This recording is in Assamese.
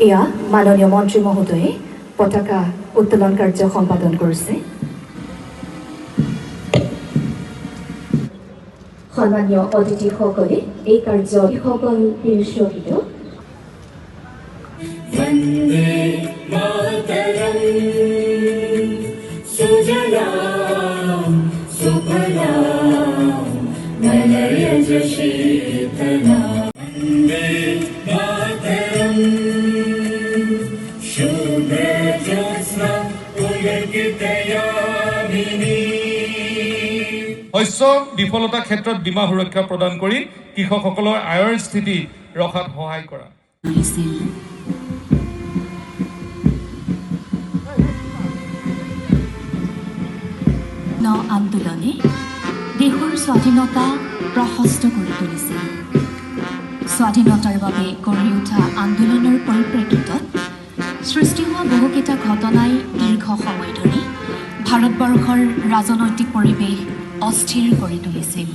এয়া মাননীয় মন্ত্ৰী মহোদয়ে পতাকা উত্তোলন কাৰ্য সম্পাদন কৰিছে। সন্মানীয় অতিথিসকলে এই কাৰ্যসকল শীৰ্ষিত वन्दे मातरम् सुजलां सुफलां मलयज शीतलां वन्दे मातरम् शुभ्रज्योत्स्ना पुलकितयामिनी। শস্য বিফলতা ক্ষেত্ৰত বীমা সুৰক্ষা প্ৰদান কৰি কৃষকসকলৰ আয়ৰ স্থিতি ৰখাত সহায় কৰা। আন্দোলনে দেশৰ স্বাধীনতা প্ৰশস্ত কৰি তুলিছিল। স্বাধীনতাৰ বাবে গঢ়ি উঠা আন্দোলনৰ পৰিপ্ৰেক্ষিতত সৃষ্টি হোৱা বহুকেইটা ঘটনাই দীৰ্ঘ সময় ধৰি ভাৰতবৰ্ষৰ ৰাজনৈতিক পৰিৱেশ অস্থিৰ কৰি তুলিছিল।